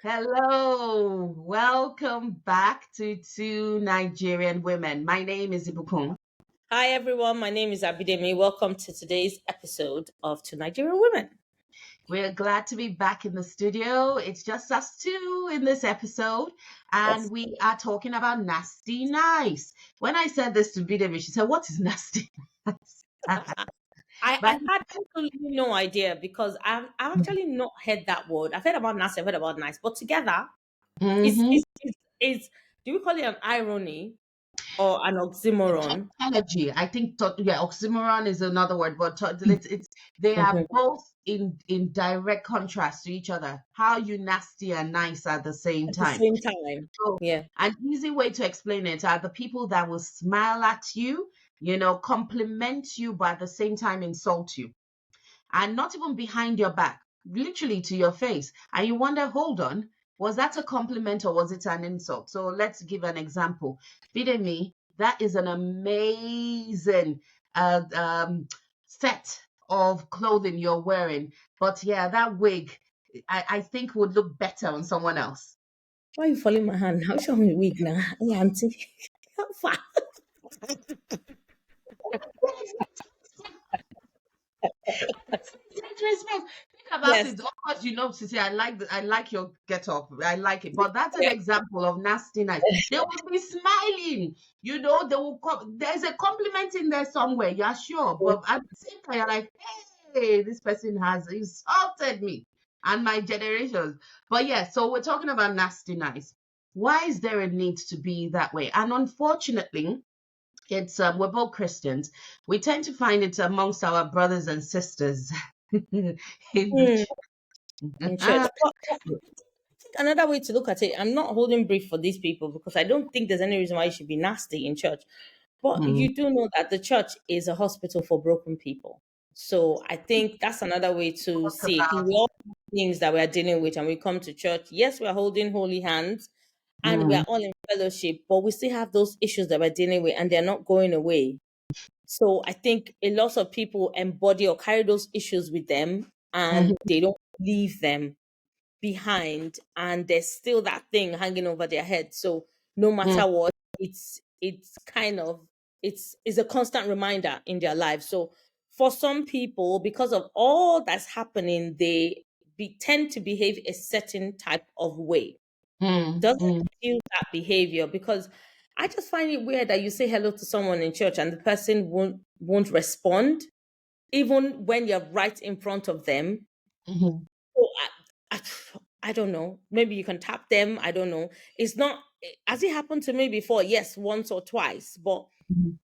Hello, welcome back to Two Nigerian Women. My name is Ibukun. Hi everyone, my name is Abidemi. Welcome to today's episode of Two Nigerian Women. We're glad to be back in the studio. It's just us two in this episode, and Yes. we are talking about nasty nice. When I said this to Bidemi, she said, "What is nasty nice?" I But had absolutely no idea because I've actually not heard that word. I've heard about nasty, I've heard about nice, but together, is mhm. is is is do we call it an irony or an oxymoron? Tautology. I think yeah, oxymoron is another word, but it's they are Mhm. both in direct contrast to each other. How you nasty and nice at the same At the time. same time. So Yeah. an easy way to explain it are the people that will smile at you, compliment you, but at the same time insult you, and not even behind your back, literally to your face. And you wonder, hold on, was that a compliment or was it an insult? So let's give an example. Bidemi, that is an amazing set of clothing you're wearing. But yeah, that wig, I think would look better on someone else. Why are you following my hand? How show me weak now? Hey, auntie. How far? Disrespect. Think about Yes. it. Of course, Sisi, I like your get up. I like it. But that's an Yeah. example of nastiness. They will be smiling. They will there's a compliment in there somewhere, you're sure. But at the same time, you're like, hey, this person has insulted me and my generations. But yeah, so we're talking about nasty nice. Why is there a need to be that way? And unfortunately, it's we're both Christians. We tend to find it amongst our brothers and sisters in the Mm, church. in church. Ah, But another way to look at it, I'm not holding brief for these people because I don't think there's any reason why you should be nasty in church. But mm, you do know that the church is a hospital for broken people. So I think that's another way to talk see it. about We all have things that we are dealing with and we come to church. Yes, we are holding holy hands and we mm, are all in fellowship, but we still have those issues that we're dealing with and they're not going away. So I think a lot of people embody or carry those issues with them and mhm, they don't leave them behind and there's still that thing hanging over their head, so no mm, matter what, it's kind of it's a constant reminder in their lives. So for some people, because of all that's happening, tend to behave a certain type of way. mm, Doesn't mm, excuse that behavior, because I just find it weird that you say hello to someone in church and the person won't respond even when you're right in front of them. mhm, So I don't know. Maybe you can tap them. I don't know. It's not. Has it happened to me before? Yes, once or twice. But mhm,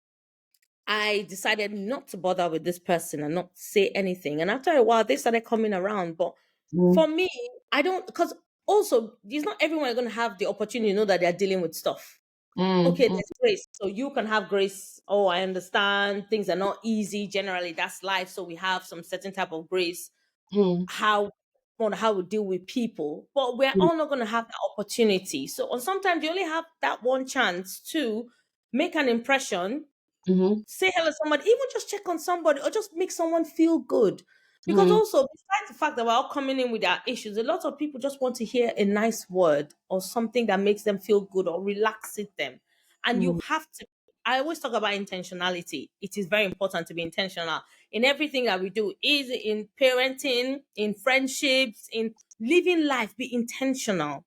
I decided not to bother with this person and not say anything. And after a while, they started coming around. But mm, for me, I don't, because also, it's not everyone going to have the opportunity to know that they're dealing with stuff. mm, Okay, mm, there's grace. So you can have grace. Oh, I understand. Things are not easy. Generally, that's life. So we have some certain type of grace mm, how on how we deal with people, but we're mm, all not going to have that opportunity. So, and sometimes you only have that one chance to make an impression, mhm, say hello to somebody, even just check on somebody, or just make someone feel good. Because mm, also, besides the fact that we're all coming in with our issues, a lot of people just want to hear a nice word or something that makes them feel good or relaxes them. And you mm, have to, I always talk about intentionality. It is very important to be intentional in everything that we do, is in parenting, in friendships, in living life, be intentional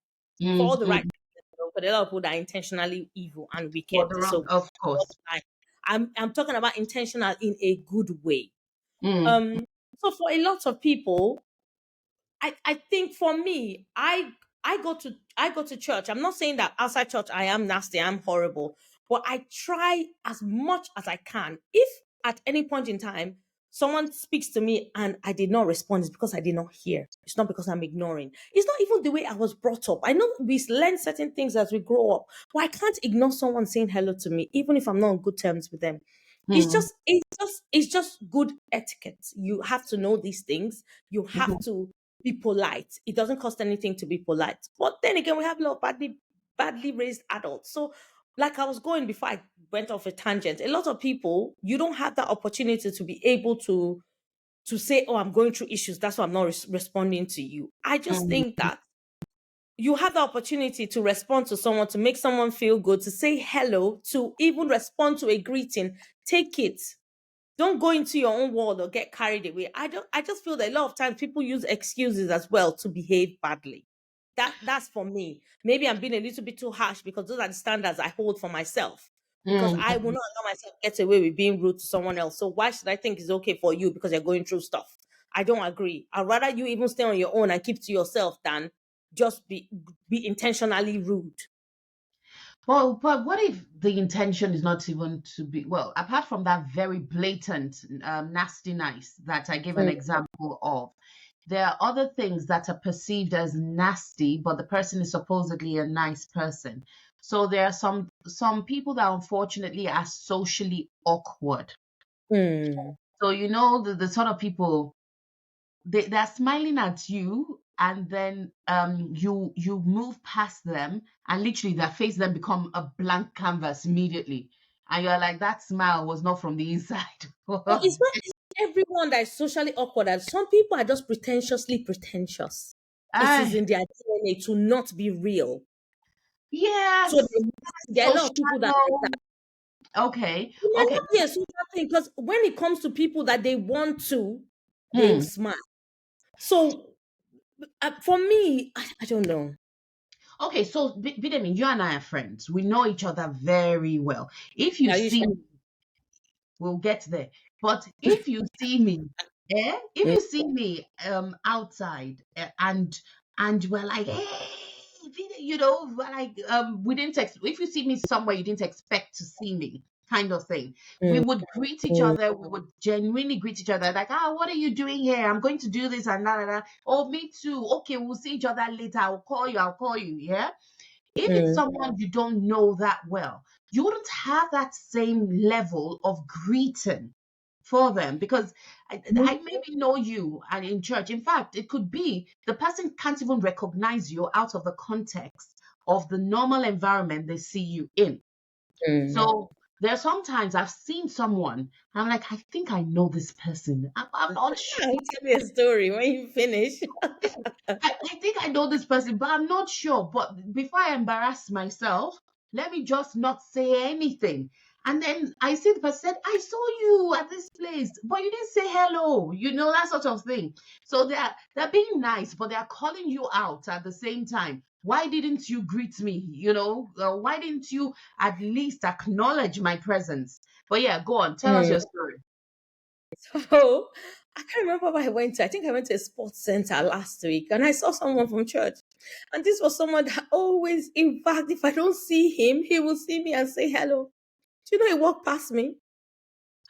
for mm, all the right mm. reasons. But a lot of people that are intentionally evil and For wicked. the wrong, So of course. I'm talking about intentional in a good way. Mm, Um, so for a lot of people, I think for me, I go to church. I'm not saying that outside church I am nasty, I'm horrible, but I try as much as I can. If at any point in time someone speaks to me and I did not respond, it's because I did not hear. It's not because I'm ignoring. It's not even the way I was brought up. I know we learn certain things as we grow up, but I can't ignore someone saying hello to me, even if I'm not on good terms with them. mm, It's just good etiquette. You have to know these things. You have mhm, to be polite. It doesn't cost anything to be polite. But then again, we have a lot of badly raised adults. So, like I was going before I went off a tangent, a lot of people, you don't have that opportunity to be able to say, "Oh, I'm going through issues. That's why I'm not responding to you." I just mm, think that you have the opportunity to respond to someone, to make someone feel good, to say hello, to even respond to a greeting. Take it. Don't go into your own world or get carried away. I just feel that a lot of times people use excuses as well to behave badly. That's for me. Maybe I'm being a little bit too harsh because those are the standards I hold for myself. Because I will Mm. not allow myself to get away with being rude to someone else. So why should I think it's okay for you because you're going through stuff? I don't agree. I'd rather you even stay on your own and keep to yourself than just be intentionally rude. Well, but what if the intention is not even to be, well, apart from that very blatant, nasty nice that I gave an Mm, example of, there are other things that are perceived as nasty, but the person is supposedly a nice person. So there are some people that unfortunately are socially awkward. mm, So you know the sort of people, they're smiling at you, and then you move past them, and literally their face then become a blank canvas immediately, and you're like, that smile was not from the inside. but it's not everyone that is socially awkward. And some people are just pretentiously pretentious. It is Ah, in their DNA to not be real. So yes, there are a so lot of people that are like shallow. that. Okay, It might okay. not be a social thing because when it comes to people that they want to, they will Hmm. smile. So for me, I don't know. Okay, so Bidemi, you and I are friends. We know each other very well. If you Are you see sure? me, we'll get there. But if you see me, if Mm, you see me outside, and we're like, hey, you know, we're like, we didn't if you see me somewhere you didn't expect to see me, kind of thing, we mm, would greet each mm, other. We would genuinely greet each other, like, ah, what are you doing here? I'm going to do this and that. Oh, me too. Okay, we'll see each other later. I'll call you. I'll call you. Yeah. If it's mm, someone you don't know that well, you wouldn't have that same level of greeting for them, because I maybe know you and in church. In fact, it could be the person can't even recognize you out of the context of the normal environment they see you in. mm. So there are sometimes I've seen someone, and I'm like, I think I know this person. I'm not sure. I'll tell you a story when you finish. I think I know this person, but I'm not sure. But before I embarrass myself, let me just not say anything. And then I see the person said, I saw you at this place, but you didn't say hello, you know, that sort of thing. So they're being nice, but they're calling you out at the same time. Why didn't you greet me? You know, why didn't you at least acknowledge my presence? But yeah, go on, tell us Mm. your story. So I can't remember where I went to. I think I went to a sports center last week and I saw someone from church. And this was someone that always, in fact, if I don't see him, he will see me and say hello. Do you know he walked past me?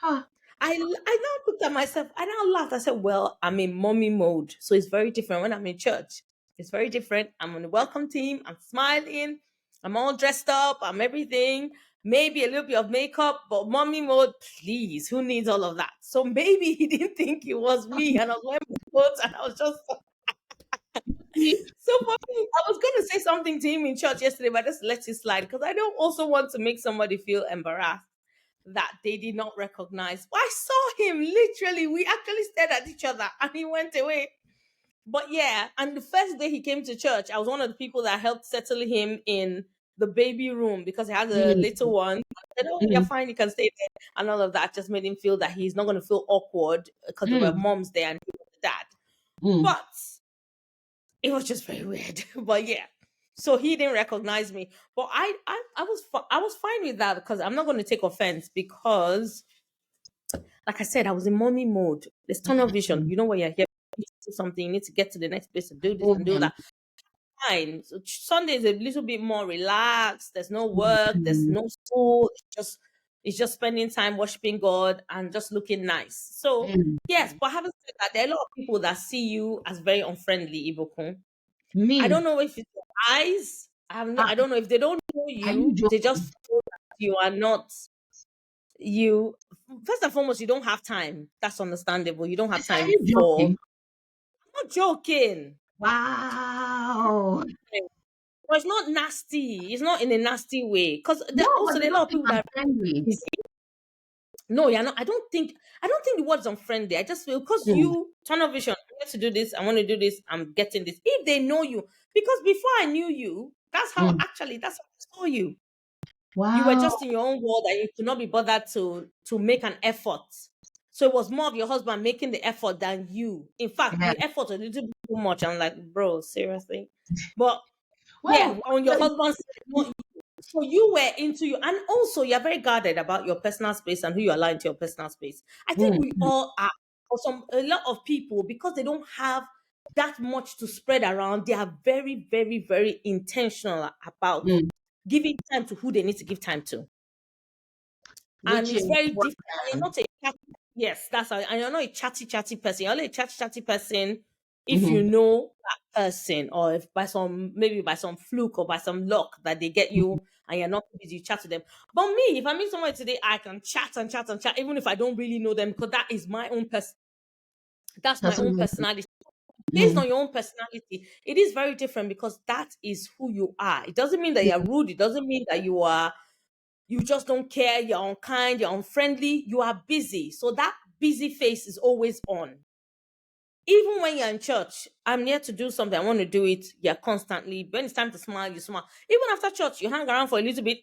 Ah, I now looked at myself. I now laughed. I said, well, I'm in mommy mode. So it's very different when I'm in church. It's very different. I'm on the welcome team. I'm smiling. I'm all dressed up. I'm everything. Maybe a little bit of makeup, but mommy mode, please. Who needs all of that? So maybe he didn't think it was me. And I was wearing my clothes and I was just so for me, I was going to say something to him in church yesterday, but I just let it slide because I don't also want to make somebody feel embarrassed that they did not recognize. I saw him literally. We actually stared at each other and he went away. But yeah, and the first day he came to church, I was one of the people that helped settle him in the baby room because he has a mm, little one. I said, oh, you're mm, fine, you can stay there. And all of that just made him feel that he's not going to feel awkward because there were mm, moms there and he was the dad. mm. But it was just very weird. But yeah. So he didn't recognize me. But I was fine with that because I'm not going to take offense because like I said, I was in mommy mode. There's tunnel vision. Mm, You know, when you're here, you need to do something, you need to get to the next place and do this and do mm, that. Fine. So Sunday is a little bit more relaxed. There's no work. There's mm, no school. It's just spending time worshiping God and just looking nice. So mm. yes, but having said that, there are a lot of people that see you as very unfriendly, Ibokun. I don't Me, know if it's your eyes. ah, I don't know if they don't know are you you. They just joking? feel that you are not you. First and foremost, you don't have time. That's understandable. You don't have Are time you for. joking? I'm not joking. Wow. But it's not nasty. It's not in a nasty way. Because No, but also they there are a lot don't of think people I'm that friendly. No, you're not. I don't think the word's unfriendly. I just feel because Mm, you turn off vision, I want to do this, I want to do this, I'm getting this. If they know you, because before I knew you, mm. that's how I saw you. You were Wow. just in your own world and you could not be bothered to make an effort. So it was more of your husband making the effort than you. In fact, Yeah. the effort was a little bit too much. I'm like, bro, seriously. But yeah, Well, on your husband's side, not you. So you were into you, and also you're very guarded about your personal space and who you allow into your personal space. I think mm, we all are. For a lot of people, because they don't have that much to spread around, they are very, very, very intentional about mm, giving time to who they need to give time to, and which is it's very what different. And you're not a yes, that's how, and you're not a chatty person. You're only a chatty person if you mhm, know that person, or if by some maybe by some fluke or by some luck that they get you and you're not busy, you chat to them. But me, if I meet someone today, I can chat and chat and chat, even if I don't really know them, because that is my own that's my own personality. personality. Based Mm, on your own personality, it is very different because that is who you are. It doesn't mean that you're rude. It doesn't mean that you just don't care, you're unkind, you're unfriendly, you are busy. So that busy face is always on. Even when you're in church, I'm here to do something, I want to do it, you're constantly, when it's time to smile, you smile. Even after church, you hang around for a little bit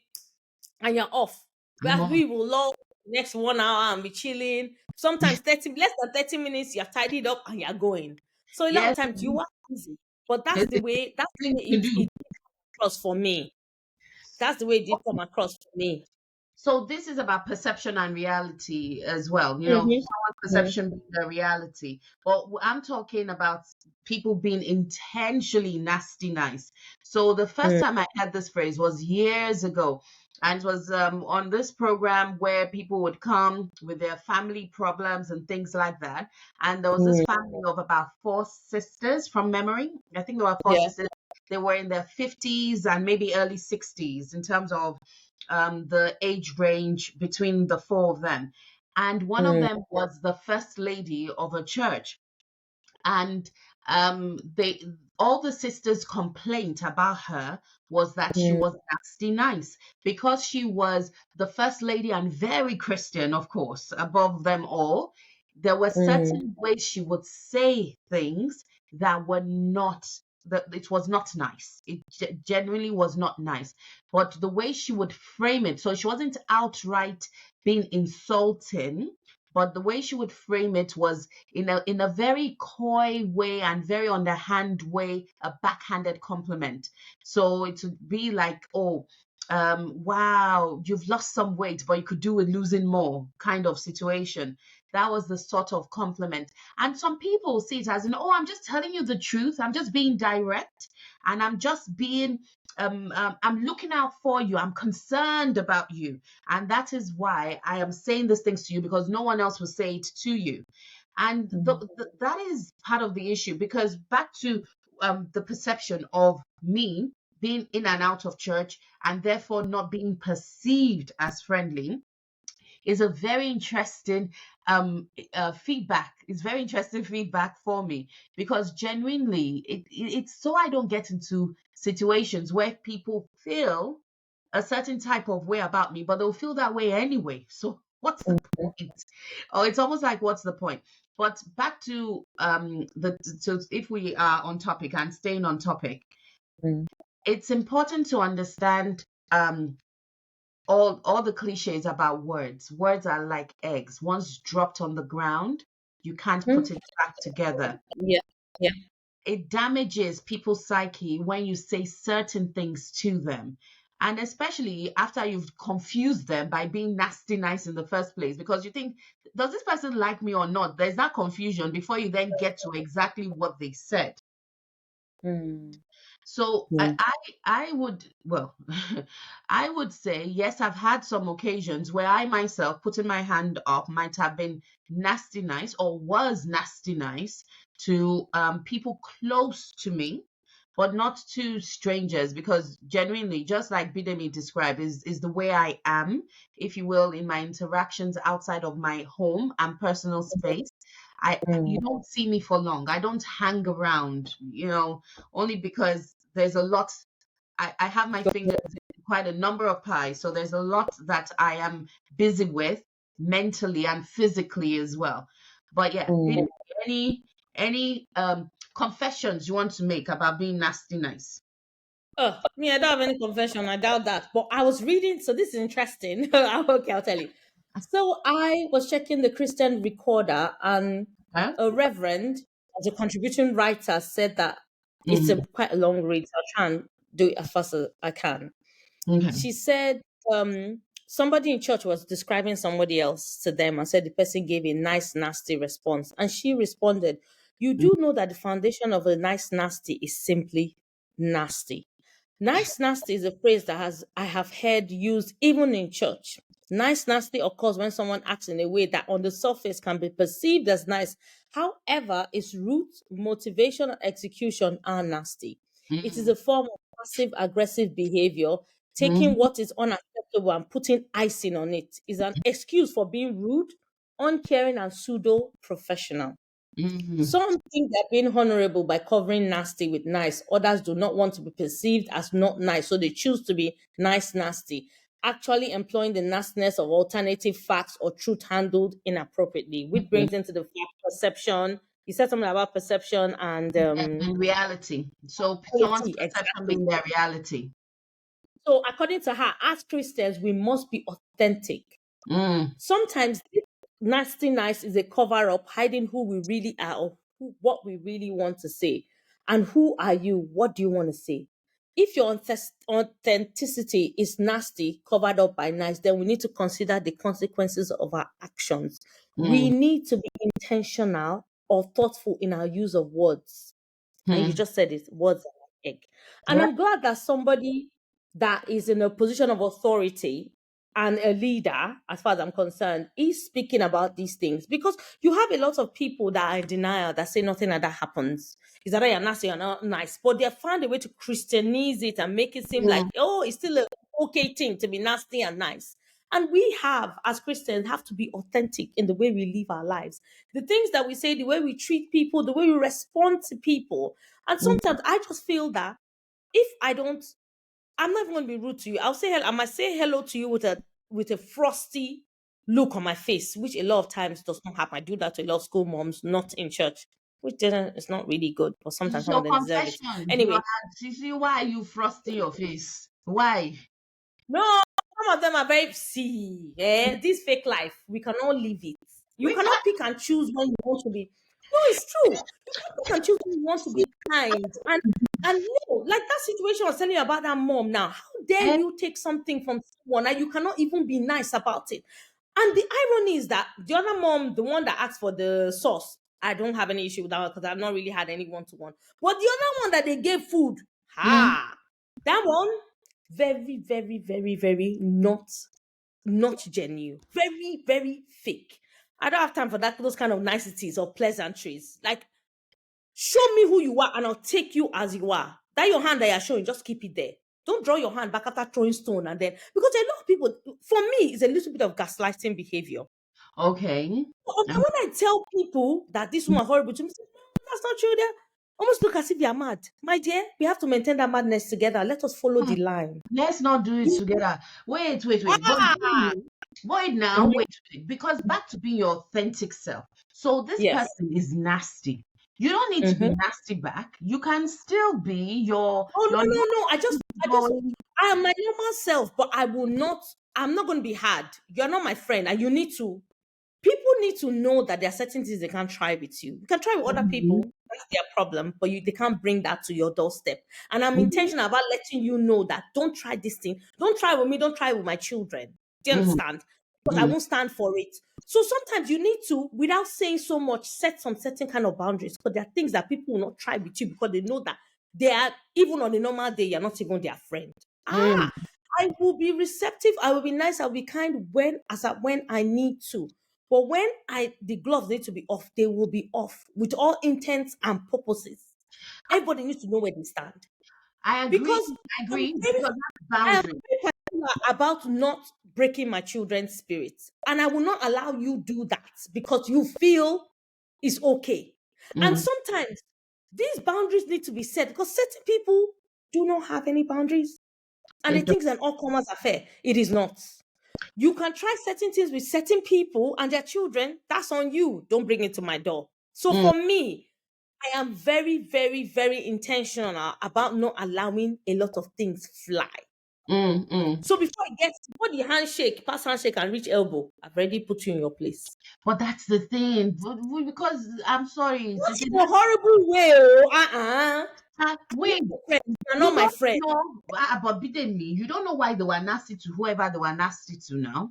and you're off. I'm Whereas off. we will love the next 1 hour and be chilling. Sometimes 30, less than 30 minutes, you're tidied up and you're going. So a lot of Yes, times you are busy. But it's that's the thing way to it do. did across for me. That's the way it did come across for me. So this is about perception and reality as well. Mm-hmm. Someone's perception being the reality. But I'm talking about people being intentionally nasty nice. So the first time I heard this phrase was years ago. And it was on this program where people would come with their family problems and things like that. And there was this Mm-hmm. family of about four sisters from memory. I think there were four Yeah. sisters. They were in their 50s and maybe early 60s in terms of the age range between the four of them. And one of Mm, them was the first lady of a church. And they all the sisters' complaint about her was that she mm, was nasty nice because she was the first lady and very Christian, of course, above them all. There were mm, certain ways she would say things that were not that it was not nice. It genuinely was not nice. But the way she would frame it, so she wasn't outright being insulting, but the way she would frame it was in a very coy way and very underhand way, a backhanded compliment. So it would be like, oh, wow, you've lost some weight, but you could do with losing more kind of situation. That was the sort of compliment. And some people see it as, oh, I'm just telling you the truth. I'm just being direct and I'm just being, I'm looking out for you. I'm concerned about you. And that is why I am saying these things to you because no one else will say it to you. And mm, that is part of the issue because back to the perception of me being in and out of church and therefore not being perceived as friendly is a very interesting feedback. It's very interesting feedback for me because genuinely, it's so I don't get into situations where people feel a certain type of way about me, but they'll feel that way anyway. So what's the point? Oh, it's almost like what's the point? But back to the so if we are on topic and staying on topic, mm, it's important to understand all the cliches about words. Words are like eggs. Once dropped on the ground, you can't mm. put it back together. Yeah. Yeah. It damages people's psyche when you say certain things to them. And especially after you've confused them by being nasty nice in the first place, because you think, does this person like me or not? There's that confusion before you then get to exactly what they said. Mm, So mm, I would well I would say yes, I've had some occasions where I myself putting my hand up might have been nasty nice or was nasty nice to people close to me, but not to strangers because genuinely, just like Bidemi described, is the way I am, if you will, in my interactions outside of my home and personal space. You mm. don't see me for long. I don't hang around, only because there's a lot. I have my fingers in quite a number of pies, so there's a lot that I am busy with, mentally and physically as well. But yeah, Mm. any confessions you want to make about being nasty nice? Me, I don't have any confession. I doubt that. But I was reading, so this is interesting. Okay, I'll tell you. So I was checking the Christian Recorder, and Huh? a reverend, as a contributing writer, said that it's a Mm, quite a long read. So I'll try and do it as fast as I can. okay. She said somebody in church was describing somebody else to them and said the person gave a nice, nasty response. And she responded, "You Mm, do know that the foundation of a nice, nasty is simply nasty." Nice nasty is a phrase that has I have heard used even in church. Nice nasty occurs when someone acts in a way that on the surface can be perceived as nice. However, its root, motivation, and execution are nasty. It is mm, a form of passive aggressive behavior. Taking mm, what is unacceptable and putting icing on it is an excuse for being rude, uncaring, and pseudo professional. mm, Some think they're being honorable by covering nasty with nice. Others do not want to be perceived as not nice, so they choose to be nice, nasty, actually employing the nastiness of alternative facts or truth handled inappropriately, which mm. brings into the fact perception. You said something about perception and And reality. So someone's quality, perception exactly. being their reality. So, according to her, as Christians, we must be authentic. Mm, Sometimes this nasty nice is a cover up hiding who we really are or what we really want to say. And who are you? What do you want to say? If your authenticity is nasty, covered up by nice, then we need to consider the consequences of our actions. We mm, need to be intentional or thoughtful in our use of words. And you mm. just said it, words are like egg. And Yeah. I'm glad that somebody that is in a position of authority and a leader, as far as I'm concerned, is speaking about these things, because you have a lot of people that are in denial that say nothing like that happens. Is that you're nasty, you're not nice, but they have found a way to Christianize it and make it seem like, Mm, oh, it's still a okay thing to be nasty and nice. And we have, as Christians, have to be authentic in the way we live our lives. The things that we say, the way we treat people, the way we respond to people. And mm, sometimes I just feel that if I don't, I'm not even going to be rude to you. I'll say hello. I might say hello to you with a frosty look on my face, which a lot of times does not happen. I do that to a lot of school moms, not in church, which didn't. It's not really good, but sometimes some So of them deserve it. confession, you Anyway, are, you see why you frosting your face? Why? no, some of them are very see. This fake life, we cannot live it. You We cannot can't pick and choose when you want to be. No, it's true. You can't pick and choose when you want to be kind. And no, like that situation I was telling you about that mom now. How dare eh, you take something from someone and you cannot even be nice about it? And the irony is that the other mom, the one that asked for the sauce, I don't have any issue with that one because I've not really had any one to one. But the other one that they gave food, mm, that one, very, very, very, very not genuine. Very, very fake. I don't have time for that, those kind of niceties or pleasantries. Like, show me who you are and I'll take you as you are. That your hand that you're showing, just keep it there. Don't draw your hand back after throwing stone and then because a lot of people, for me, it's a little bit of gaslighting behavior. okay. And Um, when I tell people that this woman horrible to me, say, no, that's not true. They almost look as if you're mad. My dear, we have to maintain that madness together. Let us follow the line. let's not do it You together. Wait. But ah, wait now, mhm, wait. Because back to being your authentic self. So this yes. person is nasty. You don't need to be Mhm. nasty back. You can still be Oh your no, no, no. going. I am my normal self, but I'm not gonna be hard. You're not my friend, and you need to people need to know that there are certain things they can't try with you. You can try with other Mhm, people, that's their problem, but they can't bring that to your doorstep. And I'm mhm, intentional about letting you know that don't try this thing. Don't try with me, don't try with my children. Do you mhm, understand? Because I mhm, won't stand for it. So sometimes you need to, without saying so much, set some certain kind of boundaries. Because there are things that people will not try with you because they know that they are, even on a normal day, you're not even their friend. mhm. I will be receptive, I will be nice, I'll be kind when I need to. But when I the gloves need to be off, they will be off with all intents and purposes. Everybody needs to know where they stand. I agree. Because I I'm agree very, because that's I am boundary. very particular about not breaking my children's spirits. And I will not allow you do that because you feel it's okay. And Mm, sometimes these boundaries need to be set because certain people do not have any boundaries and they they don't. think it's an all comers affair. It is not. You can try certain things with certain people and their children. That's on you. Don't bring it to my door. So Mm, for me, I am very, very, very intentional about not allowing a lot of things fly. mm. So before the handshake, pass handshake and reach elbow, I've already put you in your place. But that's the thing, because I'm sorry, Not Sissy, in a horrible way. Oh, we wait, are friends. You are you not my don't friend. know about beating me. You don't know why they were nasty to whoever they were nasty to now.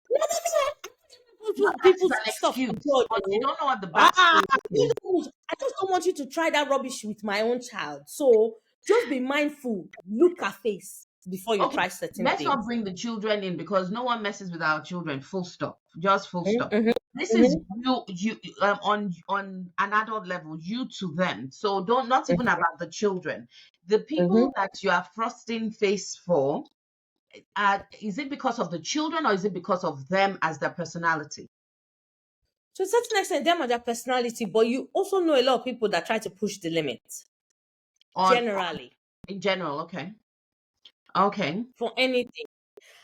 No, no, no. Go Well, to that is people's an stuff to excuse, judge. but you Oh. don't know what the Ah, backstory you is. don't, I just don't want you to try that rubbish with my own child. So just be mindful. Look her face before you Okay, try certain let's not things. bring the children in because no one messes with our children. Full stop. Just full stop. Mm-hmm, This is mm-hmm, you on an adult level, you to them. So don't not even about the children. The mm-hmm. people that you are frosting face for, is it because of the children or is it because of them as their personality? To a certain extent, them are their personality, but you also know a lot of people that try to push the limit. On Generally, in general, okay. Okay. for anything.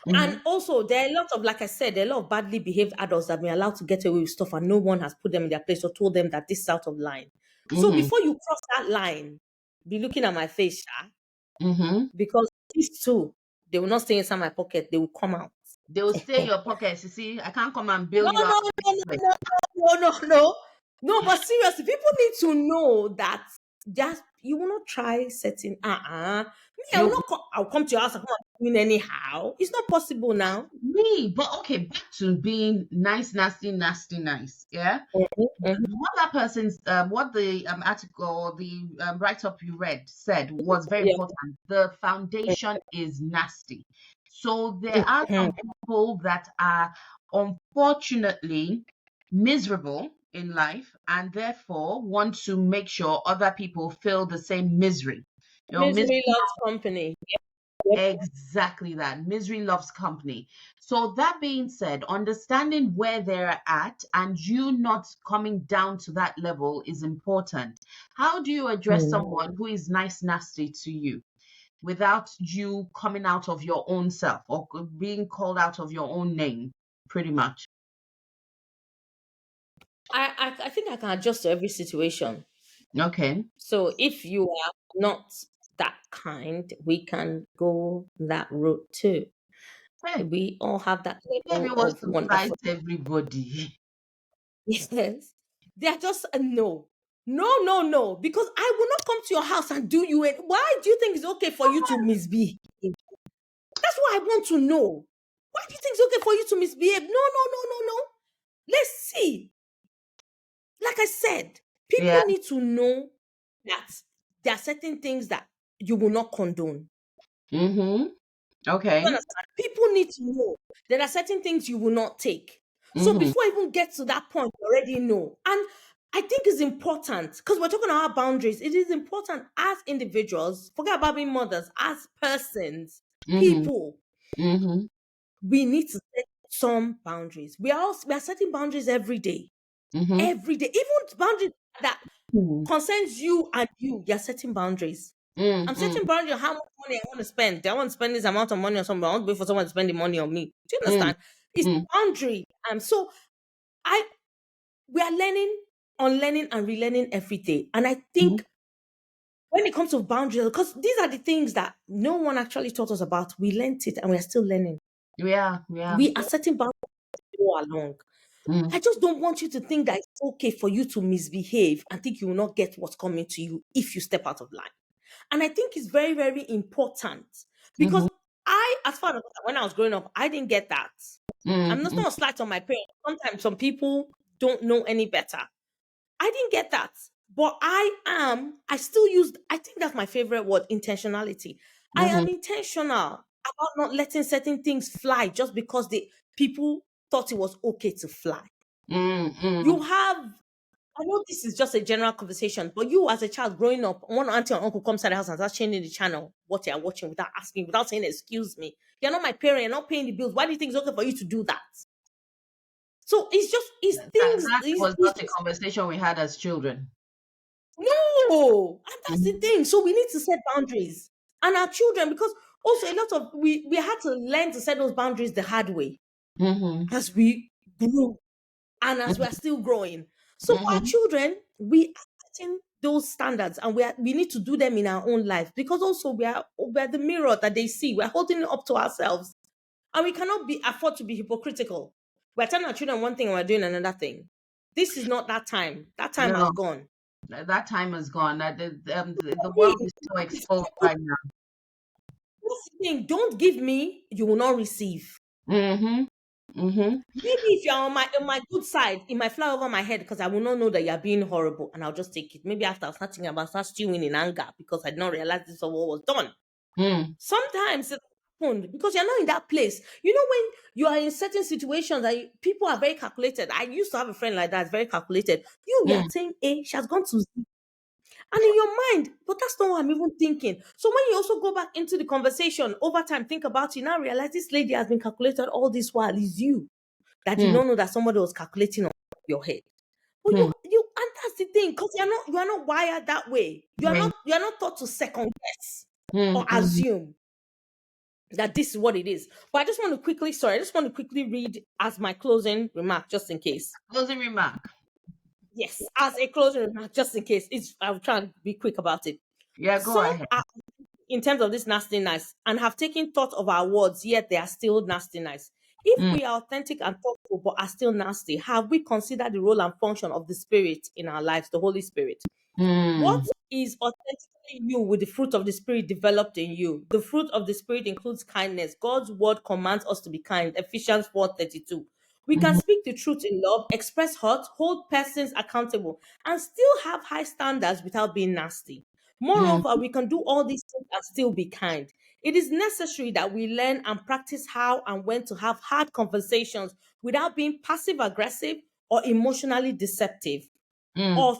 Mm-hmm. And also, there are a lot of, like I said, there are a lot of badly behaved adults that have been allowed to get away with stuff and no one has put them in their place or told them that this is out of line. So Mm-hmm. before you cross that line, be looking at my face, Sha, Mm-hmm. because these two, they will not stay inside my pocket, they will come out. They will stay in your pockets. You see, I can't come and bail No, you out no, of no, this no, no, no, no, no. No, but seriously, people need to know that just you will not try setting. Me, I will place. not. I'll come to your house and come and doing anyhow. It's not possible now. Me, but okay, back to being nice, nasty, nasty, nice. Yeah. Mhm, What that person's, what the article or the write up you read said was very yeah. important. The foundation is nasty. So there are Mhm. some people that are unfortunately miserable in life and therefore want to make sure other people feel the same misery. Misery. Misery loves company. Yep. Exactly that. Misery loves company. So, that being said, understanding where they're at and you not coming down to that level is important. How do you address Mm. someone who is nice, nasty to you without you coming out of your own self or being called out of your own name, pretty much? I think I can adjust to every situation. Okay. So if you are not that kind, we can go that route too. Hey, We all have that maybe level wants of to fight wonderful. everybody. Yes. They are just a no. No, no, no. Because I will not come to your house and do you. Why do you think it's okay for you to misbehave? That's what I want to know. Why do you think it's okay for you to misbehave? No, no, no, no, no. Let's see. Like I said, Yeah. people need to know that there are certain things that you will not condone. Mm-hmm. You Okay. understand? People need to know there are certain things you will not take. So Mm-hmm. before I even get to that point, you already know. And I think it's important because we're talking about boundaries. It is important as individuals, forget about being mothers, as persons, Mm-hmm. people, Mm-hmm. we need to set some boundaries. We are setting boundaries every day. Mm-hmm. Every day. Even boundaries that Mm-hmm. concerns you and you're setting boundaries. I'm Mm-hmm. setting boundaries on how much money I want to spend. Do I want to spend this amount of money on somebody? I want to wait for someone to spend the money on me. Do you understand? It's Mm-hmm. boundary. So I we are learning, unlearning, and relearning every day. And I Mhm. think when it comes to boundaries, because these are the things that no one actually taught us about, we learned it and we're still learning. Yeah, yeah. We are setting boundaries to go along. Mm, I just don't want you to think that it's okay for you to misbehave and think you will not get what's coming to you if you step out of line. And I think it's very, very important because mhm, as far as when I was growing up, I didn't get that. mm, I'm just mm, not a slight on my parents. Sometimes some people don't know any better. I didn't get that. But I still use, I think that's my favorite word, intentionality. I am mhm, intentional about not letting certain things fly just because the people thought it was okay to fly. mm, You mm. have, I know this is just a general conversation, but you as a child growing up, one auntie or uncle comes to the house and starts changing the channel, what you're watching without asking, without saying, excuse me. You're not my parent, you're not paying the bills. Why do you think it's okay for you to do that? So it's things, That was it's not a just, conversation we had as children. no. And that's the Mhm, thing. So we need to set boundaries. And our children, because Also, a lot of we had to learn to set those boundaries the hard way Mm-hmm. as we grew and as we are still growing. So for our Mm-hmm. children, we are setting those standards, and we need to do them in our own life, because also we're the mirror that they see. We're holding it up to ourselves, and we cannot be afford to be hypocritical. We're telling our children one thing and we're doing another thing. This is not that time. That time has No, gone. that time is gone. That the Hey, world is so exposed right now. that's the thing. Don't give me, you will not receive. Mm-hmm. Mm-hmm. Maybe if you're on my good side, it might fly over my head because I will not know that you're being horrible, and I'll just take it. Maybe after I'll start thinking about start stewing in anger because I did not realize this was what was done. Mm. Sometimes it happened because you're not in that place. You know, when you are in certain situations that people are very calculated. I used to have a friend like that, very calculated. You are Mm. saying A, she has gone to Z. And in your mind, but that's not what I'm even thinking. So when you also go back into the conversation over time, think about it, now realize this lady has been calculated all this while. Is you that did Mm. not know that somebody was calculating on your head. But Mm. and that's the thing, because you are not wired that way. Right. You are not taught to second guess or Mm. Mm. assume that this is what it is. But I just want to quickly read as my closing remark, just in case. Closing remark. Yes, as a closing remark, just in case. I'll try and be quick about it. Yeah, go Some ahead. are in terms of this nasty nice and have taken thought of our words, yet they are still nasty nice. If Mm. we are authentic and thoughtful but are still nasty, have we considered the role and function of the Spirit in our lives, the Holy Spirit? What Mm. is authentically you with the fruit of the Spirit developed in you? The fruit of the Spirit includes kindness. God's word commands us to be kind. Ephesians 4:32. We can Mm. speak the truth in love, express hurt, hold persons accountable, and still have high standards without being nasty. Mm. Moreover, we can do all these things and still be kind. It is necessary that we learn and practice how and when to have hard conversations without being passive aggressive or emotionally deceptive, Mm. or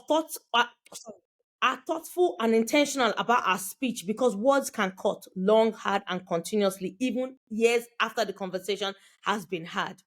are thoughtful and intentional about our speech, because words can cut long, hard, and continuously, even years after the conversation has been had.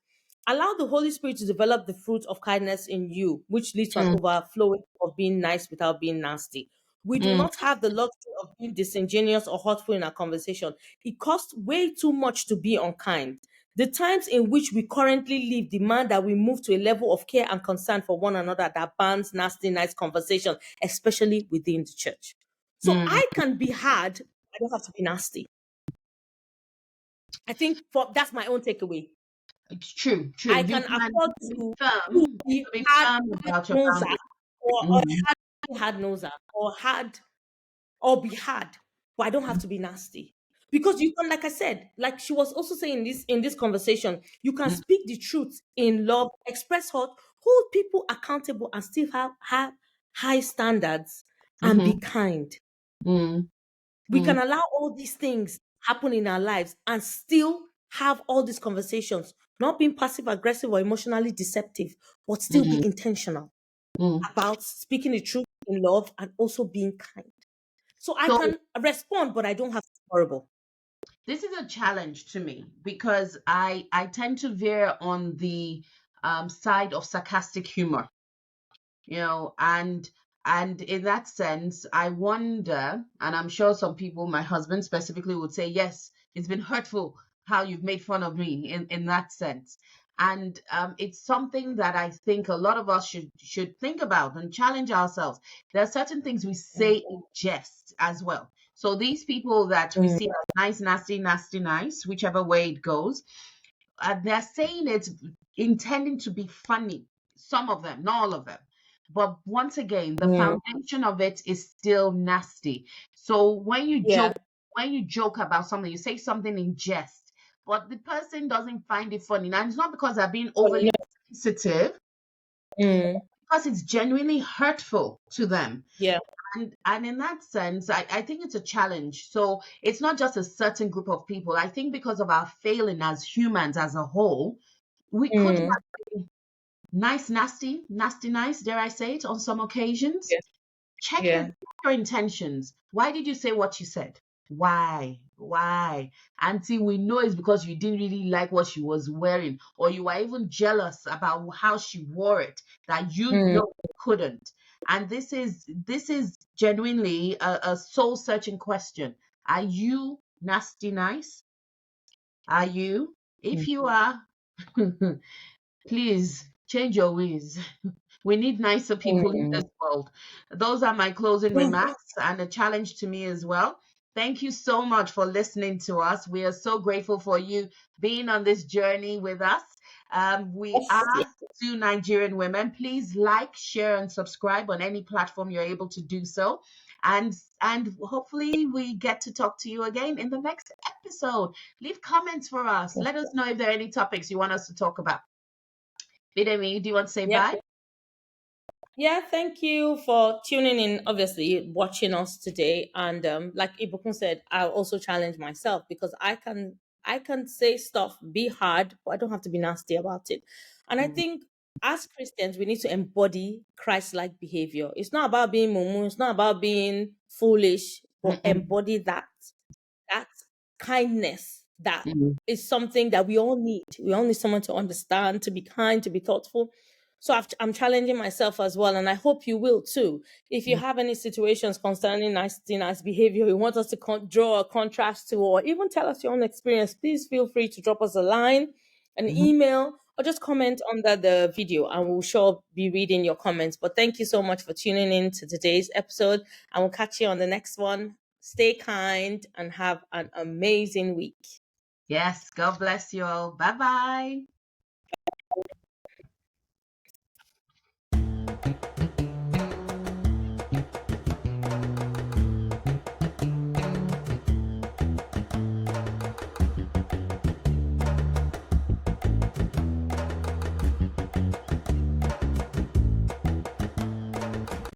Allow the Holy Spirit to develop the fruit of kindness in you, which leads to an Mm. overflowing of being nice without being nasty. We do Mm. not have the luxury of being disingenuous or hurtful in our conversation. It costs way too much to be unkind. The times in which we currently live demand that we move to a level of care and concern for one another that bans nasty, nice conversation, especially within the church. So Mm. I can be hard, I don't have to be nasty. I think that's my own takeaway. It's true. True. I You can can afford to be be hard, firm hard about your noser, boundaries. or Mm. hard noser, or hard, or be hard, but I don't have to be nasty. Because you can, like I said, like she was also saying this in this conversation, you can Mm. speak the truth in love, express hurt, hold people accountable, and still have high standards and be Mm-hmm. kind. Mm. We Mm. can allow all these things happen in our lives and still have all these conversations, not being passive aggressive or emotionally deceptive, but still Mm. be intentional Mm. about speaking the truth in love and also being kind. So I So can respond, but I don't have to be horrible. this is a challenge to me because I tend to veer on the side of sarcastic humor, and in that sense, I wonder, and I'm sure some people, my husband specifically, would say, yes, it's been hurtful how you've made fun of me in that sense. And it's something that I think a lot of us should think about and challenge ourselves. There are certain things we say Mm, in jest as well. So these people that we mm, see as nice, nasty, nasty, nice, whichever way it goes, they're saying it intending to be funny. Some of them, not all of them. But once again, the mm. foundation of it is still nasty. So Yeah. when you joke about something, you say something in jest, but the person doesn't find it funny. Now, it's not because they're being Funny. overly sensitive, Mm, because it's genuinely hurtful to them. yeah. And in that sense, I think it's a challenge. So it's not just a certain group of people. I think because of our failing as humans as a whole, we could Mm, have nice, nasty, nasty, nice, dare I say it, on some occasions. yeah. Check Yeah. your intentions. Why did you say what you said? Why? Why? Auntie, we know it's because you didn't really like what she was wearing, or you were even jealous about how she wore it, that you Mm, know you couldn't. And this is genuinely a soul searching question. Are you nasty nice? Are you? If you are, please change your ways. We need nicer people in Mm. this world. Those are my closing remarks and a challenge to me as well. Thank you so much for listening to us. We are so grateful for you being on this journey with us. We Yes, are yes. Two Nigerian Women. Please like, share, and subscribe on any platform you're able to do so. And and hopefully we get to talk to you again in the next episode. Leave comments for us. Let us know if there are any topics you want us to talk about. Bidemi, do you want to say Yep. bye? Yeah, thank you for tuning in, obviously, watching us today. And like Ibukun said, I'll also challenge myself because I can say stuff, be hard, but I don't have to be nasty about it. And I Mm, think as Christians, we need to embody Christ-like behavior. It's not about being mumu, it's not about being foolish, but mm-mm, embody that kindness that mm, is something that we all need. We all need someone to understand, to be kind, to be thoughtful. So I'm challenging myself as well, and I hope you will too. If you mm, have any situations concerning nice behavior, you want us to draw a contrast to, or even tell us your own experience, please feel free to drop us a line, an mhm. email, or just comment under the video, and we'll sure be reading your comments. But thank you so much for tuning in to today's episode, and we'll catch you on the next one. Stay kind and have an amazing week. Yes, God bless you all. Bye bye.